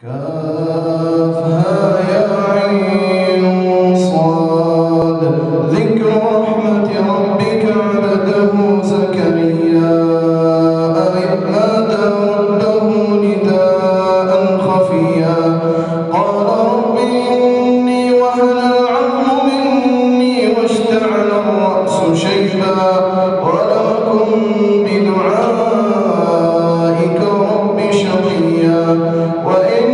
كافها يا عين صاد. ذكر رحمة ربك عبده زكريا إذ نادى ربه نداء خفيا قال رب إني وهن العظم مني واشتعل الرأس شيبا ولم أكن بدعائك رب شقيا وإن